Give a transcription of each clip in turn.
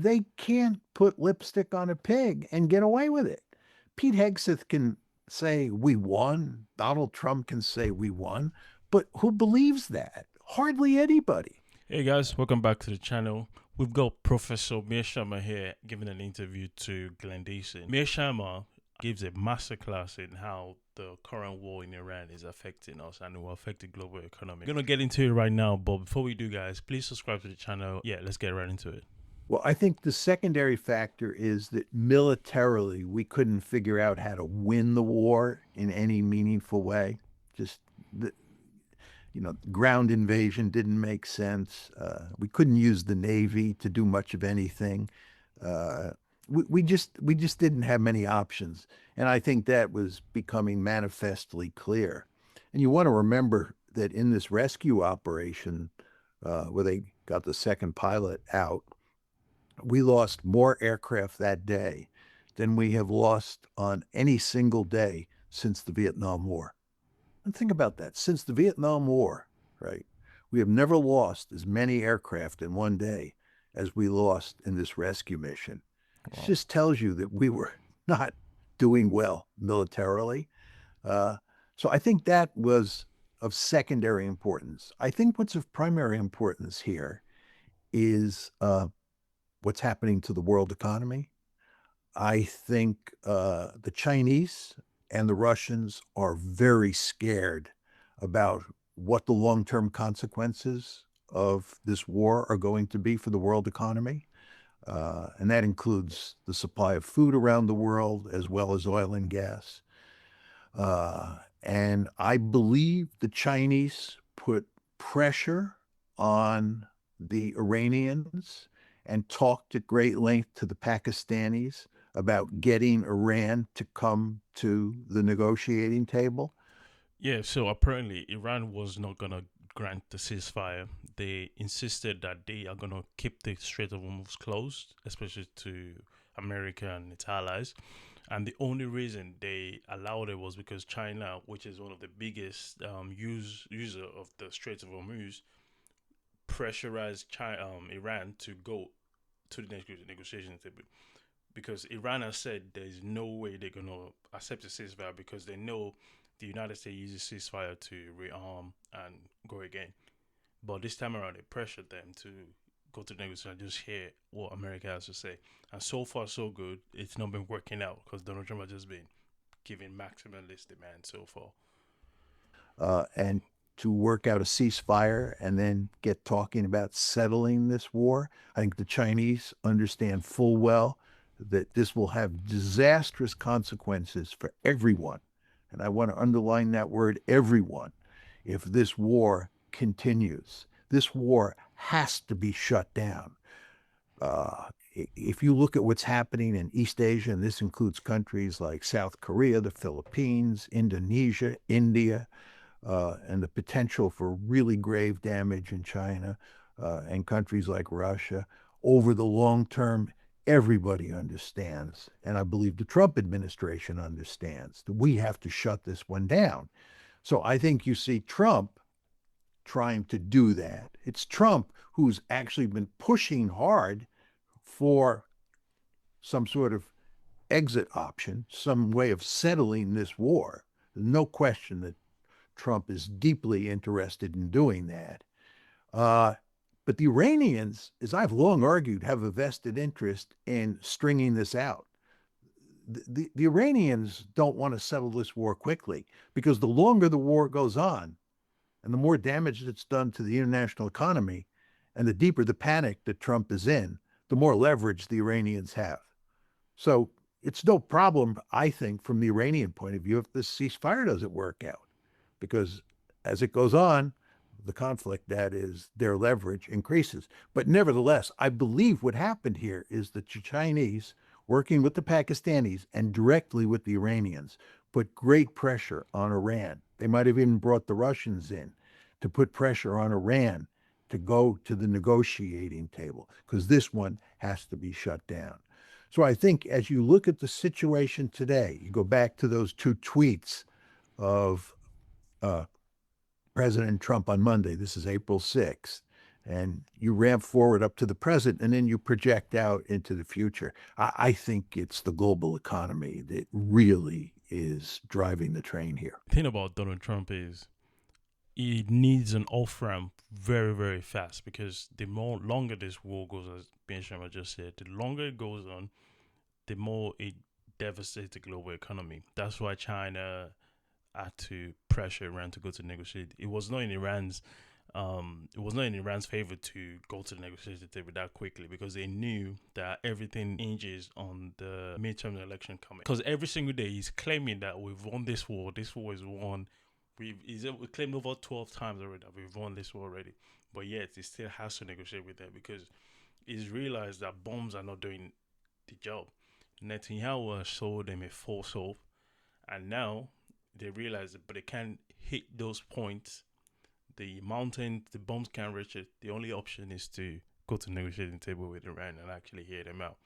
they can't put lipstick on a pig and get away with it. Pete Hegseth can say we won. Donald Trump can say we won. But who believes that? Hardly anybody. Hey guys, welcome back to the channel. We've got Professor Mearsheimer here giving an interview to Glenn Deason. Mearsheimer gives a masterclass in how the current war in Iran is affecting us and it will affect the global economy. We're going to get into it right now, but before we do, guys, please subscribe to the channel. Yeah, let's get right into it. Well, I think the secondary factor is that militarily we couldn't figure out how to win the war in any meaningful way. Just the, ground invasion didn't make sense. We couldn't use the Navy to do much of anything. Uh, we just didn't have many options, and I think that was becoming manifestly clear. And you want to remember that in this rescue operation, where they got the second pilot out, we lost more aircraft that day than we have lost on any single day since the Vietnam War. And think about that. Since the Vietnam War, right, we have never lost as many aircraft in one day as we lost in this rescue mission. It Wow. just tells you that we were not doing well militarily. Uh, so I think that was of secondary importance. I think what's of primary importance here is what's happening to the world economy. I think the Chinese and the Russians are very scared about what the long-term consequences of this war are going to be for the world economy. And that includes the supply of food around the world, as well as oil and gas. And I believe the Chinese put pressure on the Iranians and talked at great length to the Pakistanis about getting Iran to come to the negotiating table. Yeah, so apparently Iran was not going to grant the ceasefire. They insisted that they are going to keep the Strait of Hormuz closed, especially to America and its allies. And the only reason they allowed it was because China, which is one of the biggest user of the Strait of Hormuz, pressurized Iran to go to the negotiation table because Iran has said there's no way they're gonna accept a ceasefire because they know the United States uses ceasefire to rearm and go again. But this time around, they pressured them to go to the negotiation and just hear what America has to say. And so far, so good. It's not been working out because Donald Trump has just been giving maximalist demand so far. And to work out a ceasefire and then get talking about settling this war. I think the Chinese understand full well that this will have disastrous consequences for everyone. And I want to underline that word, everyone, if this war continues. This war has to be shut down. If you look at what's happening in East Asia, and this includes countries like South Korea, the Philippines, Indonesia, India, and the potential for really grave damage in China and countries like Russia over the long term, everybody understands, and I believe the Trump administration understands, that we have to shut this one down. So I think you see Trump trying to do that. It's Trump who's actually been pushing hard for some sort of exit option, some way of settling this war. No question that Trump is deeply interested in doing that. But the Iranians, as I've long argued, have a vested interest in stringing this out. The Iranians don't want to settle this war quickly because the longer the war goes on and the more damage that's done to the international economy and the deeper the panic that Trump is in, the more leverage the Iranians have. So it's no problem, I think, from the Iranian point of view, if this ceasefire doesn't work out, because as it goes on, the conflict, that is, their leverage increases. But nevertheless, I believe what happened here is that the Chinese, working with the Pakistanis and directly with the Iranians, put great pressure on Iran. They might have even brought the Russians in to put pressure on Iran to go to the negotiating table, because this one has to be shut down. So I think as you look at the situation today, you go back to those two tweets of uh, President Trump on Monday. This is April 6th. and you ramp forward up to the present, and then you project out into the future. I think it's the global economy that really is driving the train here. The thing about Donald Trump is he needs an off ramp very, very fast because the more longer this war goes, as Mearsheimer just said, the longer it goes on, the more it devastates the global economy. That's why China had to pressure Iran to go to negotiate. It was not in Iran's favor to go to the negotiation table that quickly because they knew that everything hinges on the midterm election coming. Because every single day he's claiming that we've won this war. This war is won. He's claimed over 12 times already that we've won this war already. But yet he still has to negotiate with them because he's realized that bombs are not doing the job. Netanyahu has sold them a false hope, and now they realize it, but they can't hit those points. The mountain, the bombs can't reach it. The only option is to go to the negotiating table with Iran and actually hear them out.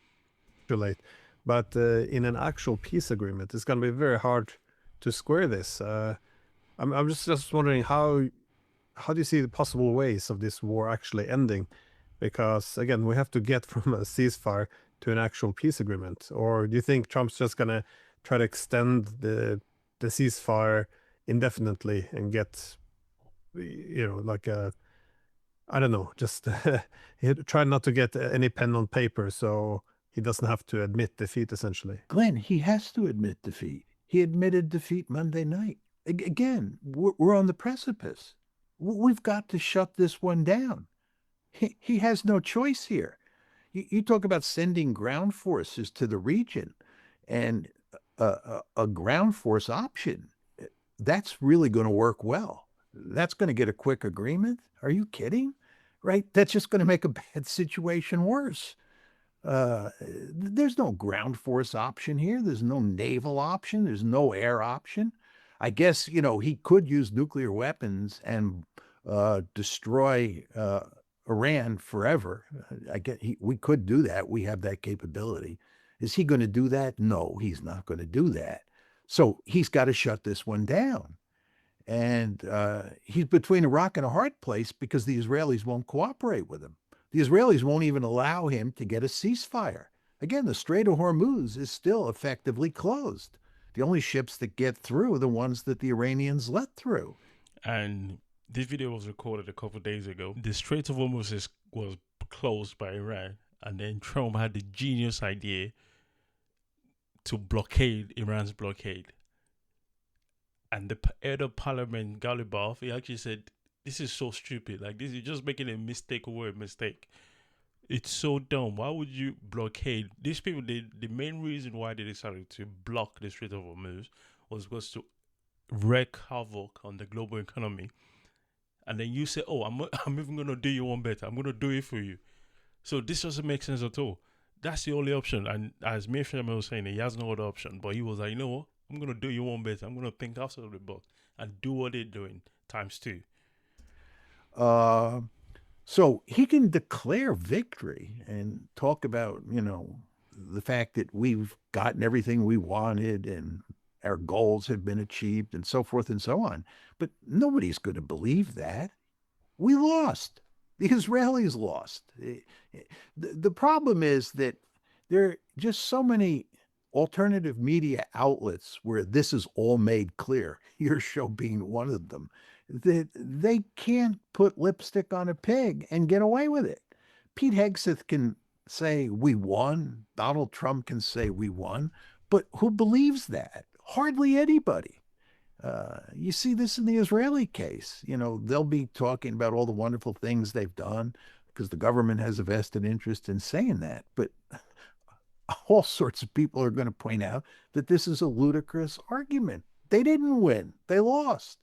Too late. But in an actual peace agreement, it's going to be very hard to square this. I'm just wondering how do you see the possible ways of this war actually ending? Because again, we have to get from a ceasefire to an actual peace agreement. Or do you think Trump's just going to try to extend the ceasefire indefinitely and get, like a, I don't know, just try not to get any pen on paper so he doesn't have to admit defeat, essentially? Glenn, he has to admit defeat. He admitted defeat Monday night. Again, we're on the precipice. We've got to shut this one down. He has no choice here. You talk about sending ground forces to the region, and a ground force option, that's really going to work well. That's going to get a quick agreement. Are you kidding? Right? That's just going to make a bad situation worse. There's no ground force option here. There's no naval option. There's no air option. I guess, he could use nuclear weapons and destroy Iran forever. We could do that. We have that capability. Is he going to do that? No, he's not going to do that. So he's got to shut this one down. And he's between a rock and a hard place because the Israelis won't cooperate with him. The Israelis won't even allow him to get a ceasefire. Again, the Strait of Hormuz is still effectively closed. The only ships that get through are the ones that the Iranians let through. And this video was recorded a couple of days ago. The Strait of Hormuz was closed by Iran, and then Trump had the genius idea to blockade Iran's blockade. And the head of parliament, Galibaf, he actually said, "This is so stupid. Like, this is just making a mistake over a mistake. It's so dumb. Why would you blockade these people?" The main reason why they decided to block the Strait of Hormuz was to wreak havoc on the global economy. And then you say, "Oh, I'm even gonna do you one better. I'm gonna do it for you." So this doesn't make sense at all. That's the only option. And as Mearsheimer was saying, he has no other option. But he was like, "You know what? I'm gonna do you one better. I'm gonna think outside of the box and do what they're doing times two." So he can declare victory and talk about, the fact that we've gotten everything we wanted and our goals have been achieved and so forth and so on. But nobody's going to believe that. We lost. The Israelis lost. The problem is that there are just so many alternative media outlets where this is all made clear, your show being one of them, that they can't put lipstick on a pig and get away with it. Pete Hegseth can say we won. Donald Trump can say we won. But who believes that? Hardly anybody. You see this in the Israeli case. They'll be talking about all the wonderful things they've done because the government has a vested interest in saying that. But all sorts of people are going to point out that this is a ludicrous argument. They didn't win. They lost.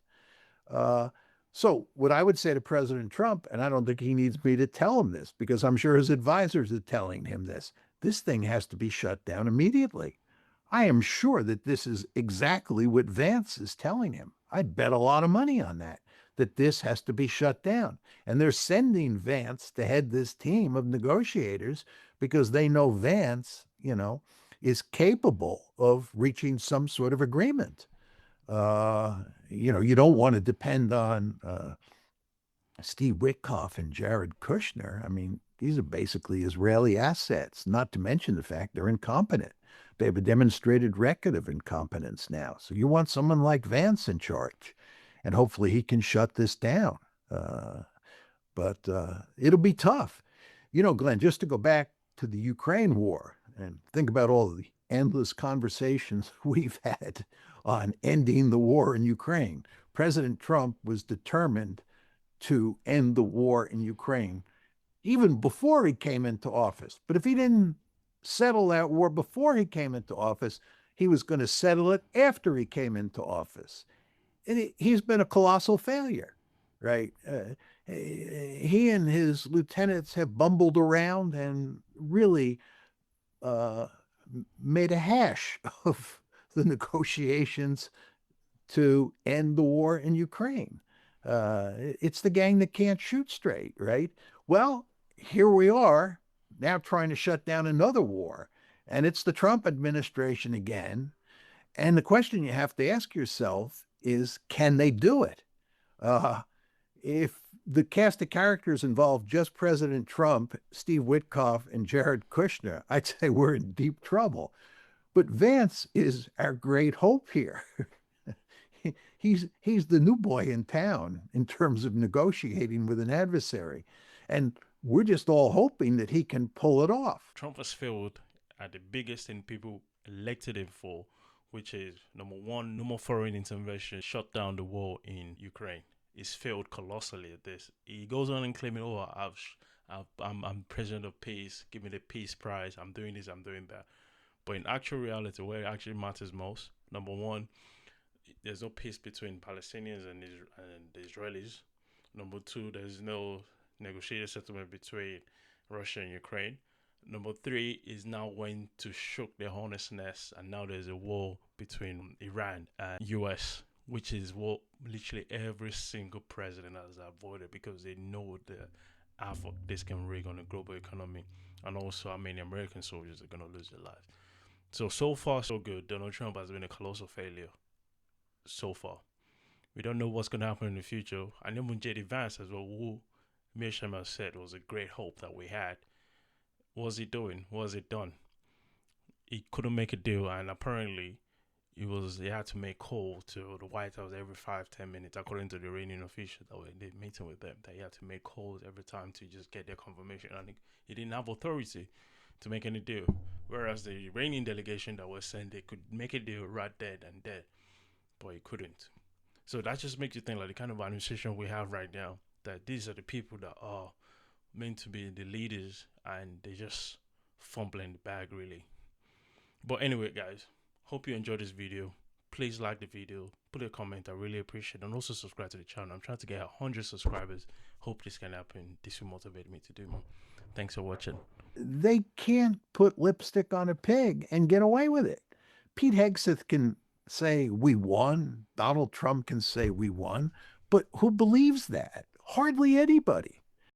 So what I would say to President Trump, and I don't think he needs me to tell him this because I'm sure his advisors are telling him this thing has to be shut down immediately. I am sure that this is exactly what Vance is telling him. I'd bet a lot of money on that this has to be shut down. And they're sending Vance to head this team of negotiators because they know Vance, is capable of reaching some sort of agreement. You don't want to depend on Steve Witkoff and Jared Kushner, I mean, these are basically Israeli assets, not to mention the fact they're incompetent. They have a demonstrated record of incompetence now. So you want someone like Vance in charge, and hopefully he can shut this down. But it'll be tough. You know, Glenn, just to go back to the Ukraine war and think about all the endless conversations we've had on ending the war in Ukraine. President Trump was determined to end the war in Ukraine even before he came into office. But if he didn't settle that war before he came into office, he was going to settle it after he came into office. And he's been a colossal failure, right? He and his lieutenants have bumbled around and really made a hash of the negotiations to end the war in Ukraine. It's the gang that can't shoot straight, right? Well, here we are now trying to shut down another war, and it's the Trump administration again. And the question you have to ask yourself is, can they do it? If the cast of characters involve just President Trump, Steve Witkoff, and Jared Kushner, I'd say we're in deep trouble. But Vance is our great hope here. He's the new boy in town in terms of negotiating with an adversary. And we're just all hoping that he can pull it off. Trump has failed at the biggest thing people elected him for, which is number one, no more foreign intervention, shut down the war in Ukraine. He's failed colossally at this. He goes on and claiming, "Oh, I'm president of peace. Give me the peace prize. I'm doing this. I'm doing that." But in actual reality, where it actually matters most, number one, there's no peace between Palestinians and the Israelis. Number two, there's no negotiated settlement between Russia and Ukraine. Number three is now went to shook their hornet's nest, and now there's a war between Iran and US, which is what literally every single president has avoided because they know the half of this can rig on the global economy, and also how many American soldiers are going to lose their lives. So far, so good. Donald Trump has been a colossal failure so far. We don't know what's going to happen in the future. And even J.D. Vance as well, who Mearsheimer said was a great hope that we had. What was he doing? What was it done? He couldn't make a deal, and apparently he had to make calls to the White House every 5-10 minutes, according to the Iranian officials that were in the meeting with them, that he had to make calls every time to just get their confirmation. And he didn't have authority to make any deal. Whereas the Iranian delegation that was sent, they could make a deal right there and there, but he couldn't. So that just makes you think like the kind of administration we have right now, that these are the people that are meant to be the leaders and they just fumbling the bag really. But anyway, guys, hope you enjoyed this video. Please like the video, put a comment, I really appreciate it, and also subscribe to the channel. I'm trying to get 100 subscribers. Hope this can happen. This will motivate me to do more. Thanks for watching. They can't put lipstick on a pig and get away with it. Pete Hegseth can say we won. Donald Trump can say we won. But who believes that? Hardly anybody.